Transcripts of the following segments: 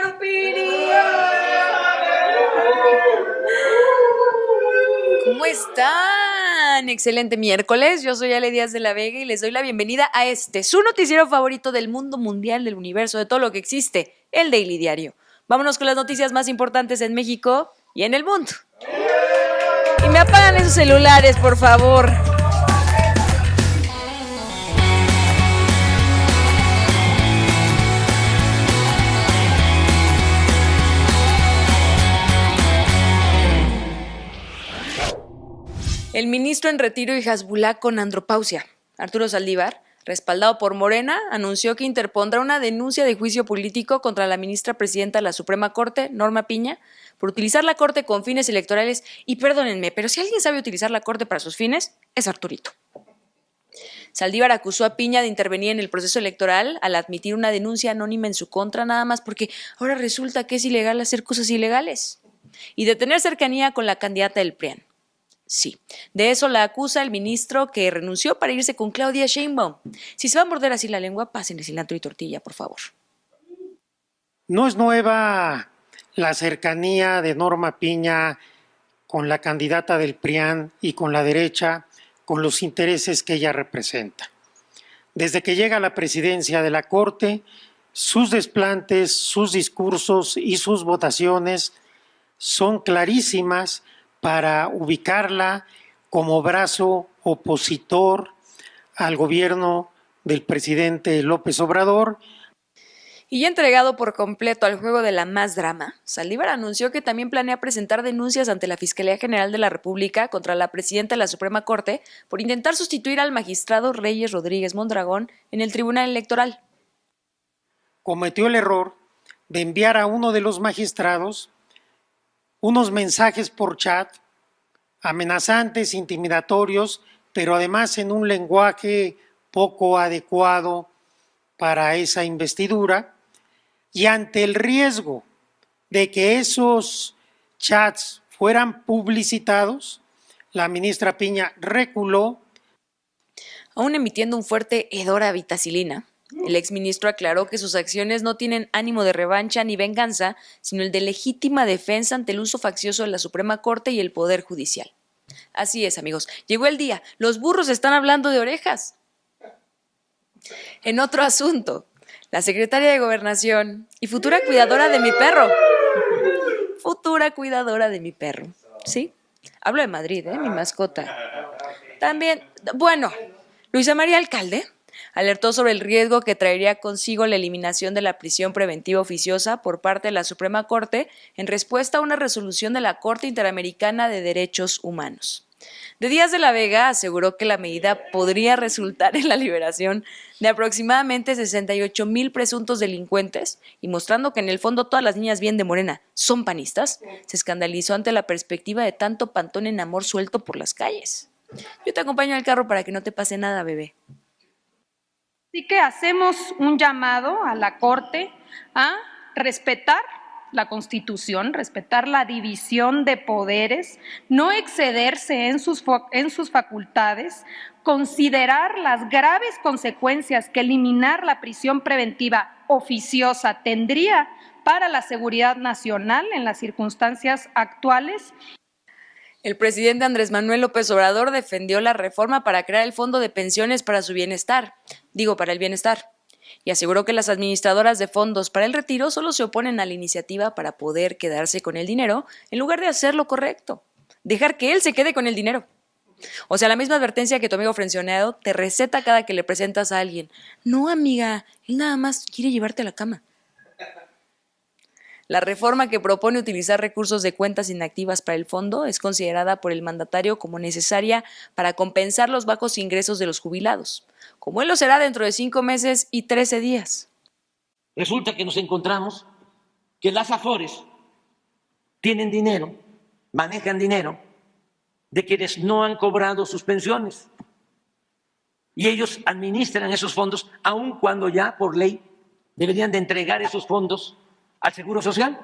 Grupini. ¿Cómo están? Excelente miércoles. Yo soy Ale Díaz de la Vega y les doy la bienvenida a su noticiero favorito del mundo mundial, del universo, de todo lo que existe, el Daily Diario. Vámonos con las noticias más importantes en México y en el mundo. Y me apagan esos celulares, por favor. El ministro en retiro y Hezbollah con andropausia, Arturo Saldívar, respaldado por Morena, anunció que interpondrá una denuncia de juicio político contra la ministra presidenta de la Suprema Corte, Norma Piña, por utilizar la Corte con fines electorales. Y perdónenme, pero si alguien sabe utilizar la Corte para sus fines, es Arturito. Saldívar acusó a Piña de intervenir en el proceso electoral al admitir una denuncia anónima en su contra, nada más porque ahora resulta que es ilegal hacer cosas ilegales. Y de tener cercanía con la candidata del PRIAN. Sí, de eso la acusa el ministro que renunció para irse con Claudia Sheinbaum. Si se va a morder así la lengua, pásenle cilantro y tortilla, por favor. No es nueva la cercanía de Norma Piña con la candidata del PRIAN y con la derecha, con los intereses que ella representa. Desde que llega a la presidencia de la Corte, sus desplantes, sus discursos y sus votaciones son clarísimas para ubicarla como brazo opositor al gobierno del presidente López Obrador. Y ya entregado por completo al juego de la más drama, Saldívar anunció que también planea presentar denuncias ante la Fiscalía General de la República contra la presidenta de la Suprema Corte por intentar sustituir al magistrado Reyes Rodríguez Mondragón en el Tribunal Electoral. Cometió el error de enviar a uno de los magistrados unos mensajes por chat amenazantes, intimidatorios, pero además en un lenguaje poco adecuado para esa investidura, y ante el riesgo de que esos chats fueran publicitados, la ministra Piña reculó. Aún emitiendo un fuerte hedor a vitacilina, el exministro aclaró que sus acciones no tienen ánimo de revancha ni venganza, sino el de legítima defensa ante el uso faccioso de la Suprema Corte y el Poder Judicial. Así es, amigos, llegó el día, los burros están hablando de orejas. En otro asunto, la secretaria de Gobernación y futura cuidadora de mi perro. ¿Sí? Hablo de Madrid, mi mascota. También, Luisa María Alcalde alertó sobre el riesgo que traería consigo la eliminación de la prisión preventiva oficiosa por parte de la Suprema Corte en respuesta a una resolución de la Corte Interamericana de Derechos Humanos. De Díaz de la Vega aseguró que la medida podría resultar en la liberación de aproximadamente 68,000 presuntos delincuentes y mostrando que en el fondo todas las niñas bien de Morena son panistas, se escandalizó ante la perspectiva de tanto pantón en amor suelto por las calles. Yo te acompaño al carro para que no te pase nada, bebé. Así que hacemos un llamado a la Corte a respetar la Constitución, respetar la división de poderes, no excederse en sus facultades, considerar las graves consecuencias que eliminar la prisión preventiva oficiosa tendría para la seguridad nacional en las circunstancias actuales. El presidente Andrés Manuel López Obrador defendió la reforma para crear el fondo de pensiones para el bienestar, y aseguró que las administradoras de fondos para el retiro solo se oponen a la iniciativa para poder quedarse con el dinero en lugar de hacer lo correcto, dejar que él se quede con el dinero. O sea, la misma advertencia que tu amigo frencionado te receta cada que le presentas a alguien. No, amiga, él nada más quiere llevarte a la cama. La reforma que propone utilizar recursos de cuentas inactivas para el fondo es considerada por el mandatario como necesaria para compensar los bajos ingresos de los jubilados, como él lo será dentro de 5 meses y 13 días. Resulta que nos encontramos que las AFORES tienen dinero, manejan dinero de quienes no han cobrado sus pensiones y ellos administran esos fondos aun cuando ya por ley deberían de entregar esos fondos al Seguro Social.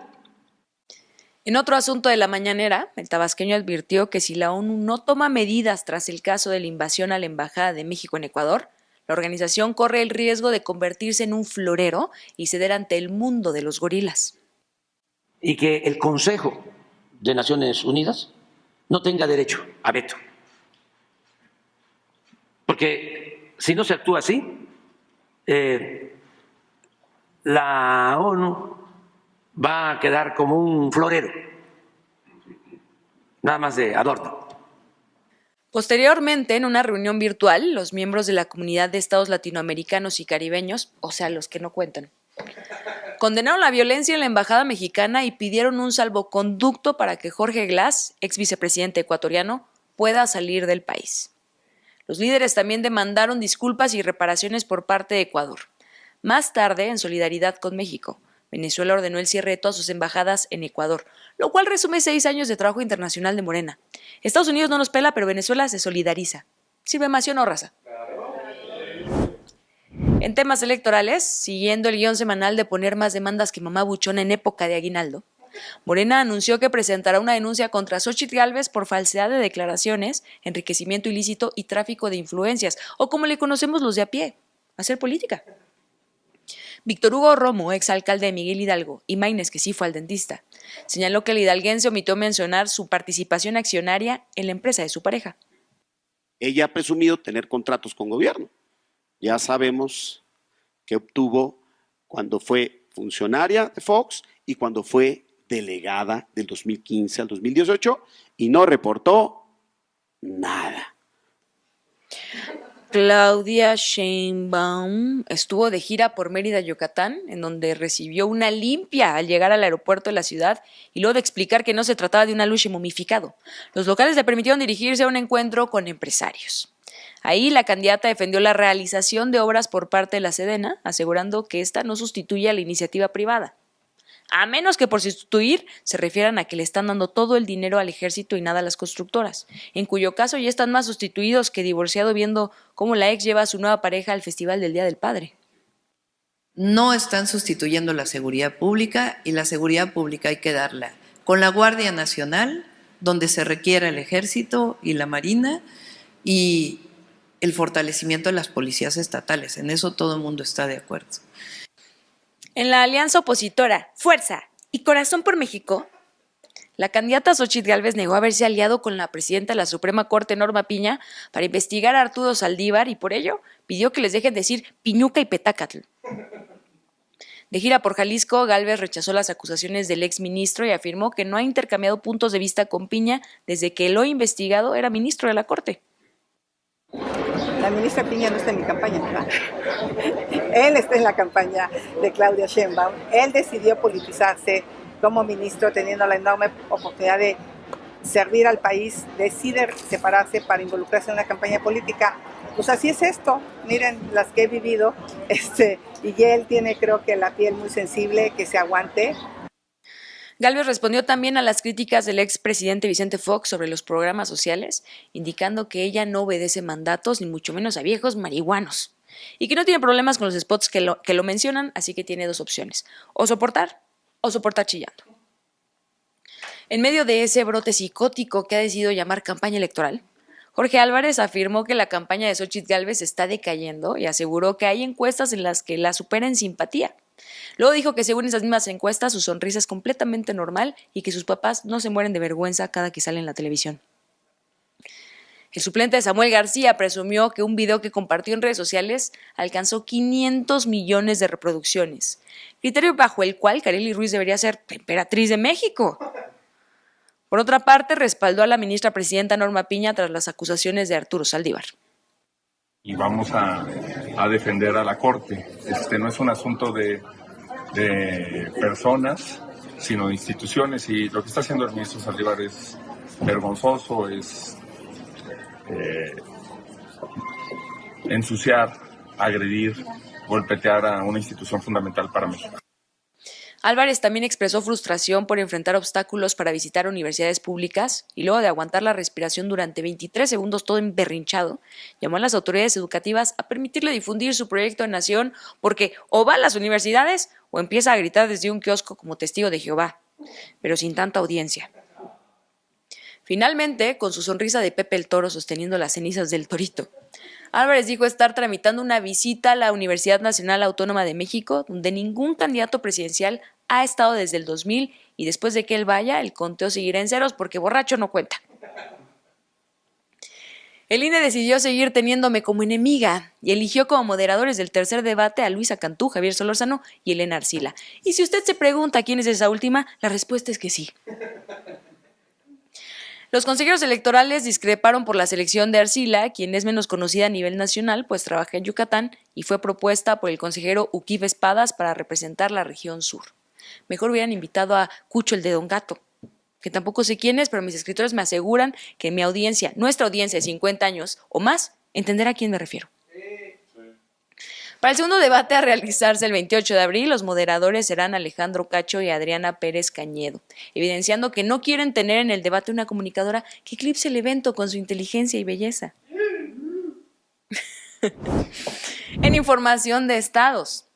En otro asunto de la mañanera, el tabasqueño advirtió que si la ONU no toma medidas tras el caso de la invasión a la Embajada de México en Ecuador, La organización corre el riesgo de convertirse en un florero y ceder ante el mundo de los gorilas. Y que el Consejo de Naciones Unidas no tenga derecho a veto. Porque si no se actúa así, la ONU va a quedar como un florero, nada más de adorno. Posteriormente, en una reunión virtual, los miembros de la Comunidad de Estados Latinoamericanos y Caribeños, o sea, los que no cuentan, condenaron la violencia en la embajada mexicana y pidieron un salvoconducto para que Jorge Glass, ex vicepresidente ecuatoriano, pueda salir del país. Los líderes también demandaron disculpas y reparaciones por parte de Ecuador. Más tarde, en solidaridad con México, Venezuela ordenó el cierre de todas sus embajadas en Ecuador, lo cual resume 6 años de trabajo internacional de Morena. Estados Unidos no nos pela, pero Venezuela se solidariza. ¿Sirve más, o no, raza? En temas electorales, siguiendo el guión semanal de poner más demandas que mamá buchona en época de aguinaldo, Morena anunció que presentará una denuncia contra Xóchitl Gálvez por falsedad de declaraciones, enriquecimiento ilícito y tráfico de influencias, o como le conocemos los de a pie, hacer política. Víctor Hugo Romo, exalcalde de Miguel Hidalgo, y Maínez, que sí fue al dentista, señaló que el hidalguense omitió mencionar su participación accionaria en la empresa de su pareja. Ella ha presumido tener contratos con gobierno. Ya sabemos que obtuvo cuando fue funcionaria de Fox y cuando fue delegada del 2015 al 2018 y no reportó nada. Claudia Sheinbaum estuvo de gira por Mérida, Yucatán, en donde recibió una limpia al llegar al aeropuerto de la ciudad y luego de explicar que no se trataba de un aluche momificado. Los locales le permitieron dirigirse a un encuentro con empresarios. Ahí la candidata defendió la realización de obras por parte de la Sedena, asegurando que esta no sustituye a la iniciativa privada. A menos que por sustituir se refieran a que le están dando todo el dinero al ejército y nada a las constructoras, en cuyo caso ya están más sustituidos que divorciado viendo cómo la ex lleva a su nueva pareja al Festival del Día del Padre. No están sustituyendo la seguridad pública y la seguridad pública hay que darla con la Guardia Nacional, donde se requiera el ejército y la marina y el fortalecimiento de las policías estatales. En eso todo el mundo está de acuerdo. En la alianza opositora Fuerza y Corazón por México, la candidata Xóchitl Gálvez negó haberse aliado con la presidenta de la Suprema Corte, Norma Piña, para investigar a Arturo Saldívar y por ello pidió que les dejen decir piñuca y petácatl. De gira por Jalisco, Gálvez rechazó las acusaciones del exministro y afirmó que no ha intercambiado puntos de vista con Piña desde que el hoy investigado era ministro de la Corte. La ministra Piña no está en mi campaña, ¿verdad? Él está en la campaña de Claudia Sheinbaum. Él decidió politizarse como ministro, teniendo la enorme oportunidad de servir al país. Decide separarse para involucrarse en una campaña política. Pues así es esto. Miren las que he vivido. Y él tiene, creo que, la piel muy sensible, que se aguante. Gálvez respondió también a las críticas del expresidente Vicente Fox sobre los programas sociales, indicando que ella no obedece mandatos, ni mucho menos a viejos marihuanos, y que no tiene problemas con los spots que lo mencionan, así que tiene 2 opciones, o soportar chillando. En medio de ese brote psicótico que ha decidido llamar campaña electoral, Jorge Álvarez afirmó que la campaña de Xóchitl Gálvez está decayendo y aseguró que hay encuestas en las que la supera en simpatía. Luego dijo que según esas mismas encuestas su sonrisa es completamente normal y que sus papás no se mueren de vergüenza cada que sale en la televisión. El suplente de Samuel García presumió que un video que compartió en redes sociales alcanzó 500 millones de reproducciones, criterio bajo el cual Kareli Ruiz debería ser emperatriz de México. Por otra parte, respaldó a la ministra presidenta Norma Piña tras las acusaciones de Arturo Saldívar. Y vamos a defender a la Corte. No es un asunto de personas, sino de instituciones. Y lo que está haciendo el ministro Saldívar es vergonzoso, es ensuciar, agredir, golpetear a una institución fundamental para México. Álvarez también expresó frustración por enfrentar obstáculos para visitar universidades públicas y luego de aguantar la respiración durante 23 segundos todo emberrinchado, llamó a las autoridades educativas a permitirle difundir su proyecto de nación porque o va a las universidades o empieza a gritar desde un kiosco como testigo de Jehová, pero sin tanta audiencia. Finalmente, con su sonrisa de Pepe el Toro sosteniendo las cenizas del torito, Álvarez dijo estar tramitando una visita a la Universidad Nacional Autónoma de México, donde ningún candidato presidencial ha estado desde el 2000 y después de que él vaya, el conteo seguirá en ceros porque borracho no cuenta. El INE decidió seguir teniéndome como enemiga y eligió como moderadores del tercer debate a Luisa Cantú, Javier Solórzano y Elena Arcila. Y si usted se pregunta quién es esa última, la respuesta es que sí. Los consejeros electorales discreparon por la selección de Arcila, quien es menos conocida a nivel nacional, pues trabaja en Yucatán y fue propuesta por el consejero Uquif Espadas para representar la región sur. Mejor hubieran invitado a Cucho el de Don Gato, que tampoco sé quién es, pero mis escritores me aseguran que mi audiencia, nuestra audiencia de 50 años o más, entenderá a quién me refiero. Para el segundo debate a realizarse el 28 de abril, los moderadores serán Alejandro Cacho y Adriana Pérez Cañedo, evidenciando que no quieren tener en el debate una comunicadora que eclipse el evento con su inteligencia y belleza. En información de estados,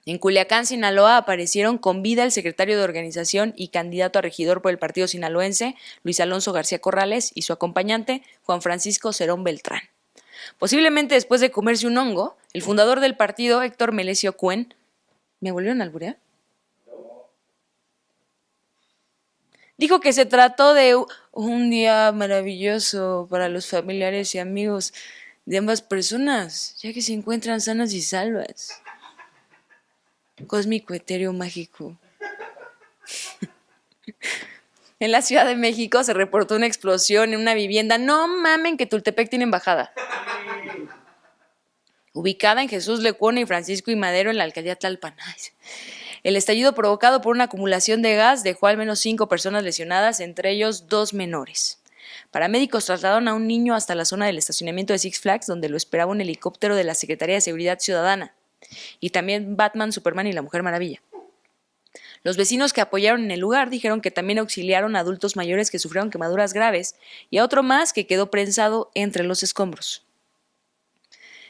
en Culiacán, Sinaloa, aparecieron con vida el secretario de organización y candidato a regidor por el partido sinaloense, Luis Alonso García Corrales, y su acompañante, Juan Francisco Cerón Beltrán. Posiblemente después de comerse un hongo, el fundador del partido, Héctor Melesio Cuen, ¿me volvieron a alburear? Dijo que se trató de un día maravilloso para los familiares y amigos de ambas personas, ya que se encuentran sanas y salvas. Cósmico, etéreo, mágico. En la Ciudad de México se reportó una explosión en una vivienda. No mamen que Tultepec tiene embajada. Ubicada en Jesús Lecuona y Francisco y Madero en la alcaldía Tlalpan. El estallido provocado por una acumulación de gas dejó al menos 5 personas lesionadas, entre ellos 2 menores. Paramédicos trasladaron a un niño hasta la zona del estacionamiento de Six Flags, donde lo esperaba un helicóptero de la Secretaría de Seguridad Ciudadana. Y también Batman, Superman y la Mujer Maravilla. Los vecinos que apoyaron en el lugar dijeron que también auxiliaron a adultos mayores que sufrieron quemaduras graves y a otro más que quedó prensado entre los escombros.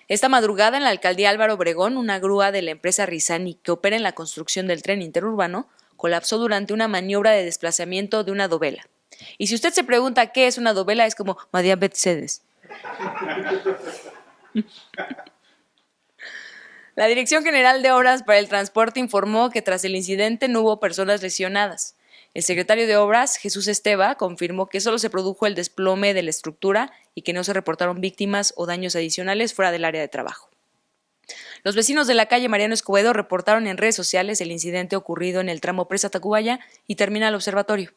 Esta madrugada en la alcaldía Álvaro Obregón, una grúa de la empresa Rizani que opera en la construcción del tren interurbano colapsó durante una maniobra de desplazamiento de una dovela. Y si usted se pregunta qué es una dovela, es como María Mercedes. La Dirección General de Obras para el Transporte informó que tras el incidente no hubo personas lesionadas. El secretario de Obras, Jesús Esteva, confirmó que solo se produjo el desplome de la estructura y que no se reportaron víctimas o daños adicionales fuera del área de trabajo. Los vecinos de la calle Mariano Escobedo reportaron en redes sociales el incidente ocurrido en el tramo Presa Tacubaya y Terminal Observatorio.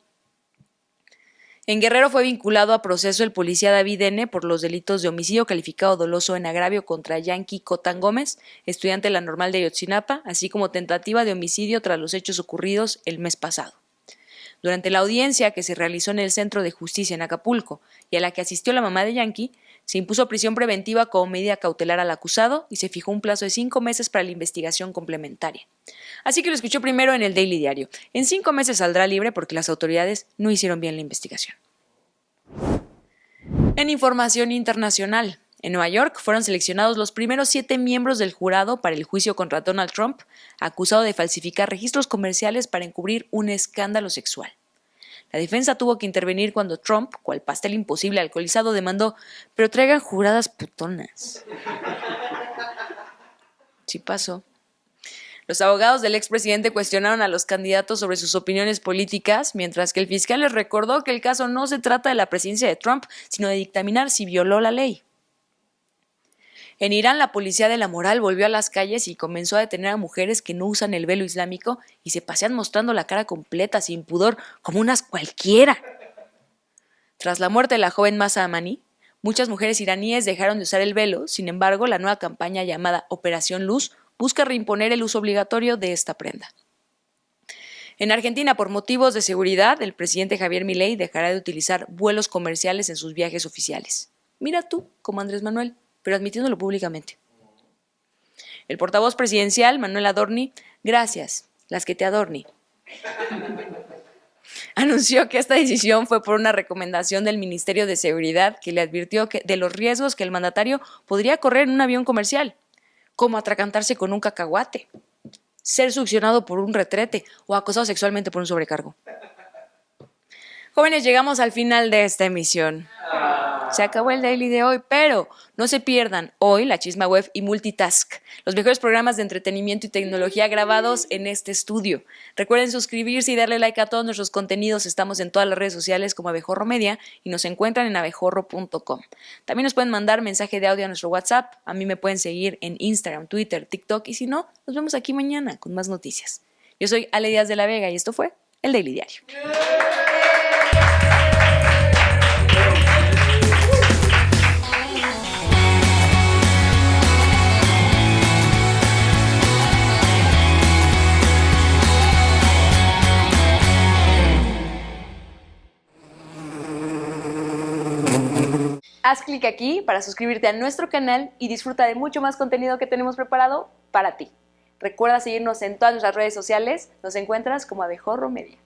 En Guerrero fue vinculado a proceso el policía David N. por los delitos de homicidio calificado doloso en agravio contra Yankee Cotán Gómez, estudiante de la Normal de Ayotzinapa, así como tentativa de homicidio tras los hechos ocurridos el mes pasado. Durante la audiencia que se realizó en el Centro de Justicia en Acapulco y a la que asistió la mamá de Yankee, se impuso prisión preventiva como medida cautelar al acusado y se fijó un plazo de 5 meses para la investigación complementaria. Así que lo escuchó primero en el Daily Diario. En 5 meses saldrá libre porque las autoridades no hicieron bien la investigación. En información internacional, en Nueva York fueron seleccionados los primeros 7 miembros del jurado para el juicio contra Donald Trump, acusado de falsificar registros comerciales para encubrir un escándalo sexual. La defensa tuvo que intervenir cuando Trump, cual pastel imposible alcoholizado, demandó, pero traigan juradas putonas. Sí pasó. Los abogados del expresidente cuestionaron a los candidatos sobre sus opiniones políticas, mientras que el fiscal les recordó que el caso no se trata de la presidencia de Trump, sino de dictaminar si violó la ley. En Irán, la policía de la moral volvió a las calles y comenzó a detener a mujeres que no usan el velo islámico y se pasean mostrando la cara completa, sin pudor, como unas cualquiera. Tras la muerte de la joven Mahsa Amini, muchas mujeres iraníes dejaron de usar el velo. Sin embargo, la nueva campaña llamada Operación Luz busca reimponer el uso obligatorio de esta prenda. En Argentina, por motivos de seguridad, el presidente Javier Milei dejará de utilizar vuelos comerciales en sus viajes oficiales. Mira tú, como Andrés Manuel, pero admitiéndolo públicamente. El portavoz presidencial, Manuel Adorni, gracias, las que te adorni, anunció que esta decisión fue por una recomendación del Ministerio de Seguridad que le advirtió de los riesgos que el mandatario podría correr en un avión comercial, como atracantarse con un cacahuate, ser succionado por un retrete o acosado sexualmente por un sobrecargo. Jóvenes, llegamos al final de esta emisión. Se acabó el Daily de hoy, pero no se pierdan hoy La Chisma Web y Multitask, los mejores programas de entretenimiento y tecnología grabados en este estudio. Recuerden suscribirse y darle like a todos nuestros contenidos. Estamos en todas las redes sociales como Abejorro Media y nos encuentran en abejorro.com. También nos pueden mandar mensaje de audio a nuestro WhatsApp. A mí me pueden seguir en Instagram, Twitter, TikTok y si no, nos vemos aquí mañana con más noticias. Yo soy Ale Díaz de la Vega y esto fue el Daily Diario. Haz clic aquí para suscribirte a nuestro canal y disfruta de mucho más contenido que tenemos preparado para ti. Recuerda seguirnos en todas nuestras redes sociales, nos encuentras como Abejorro Media.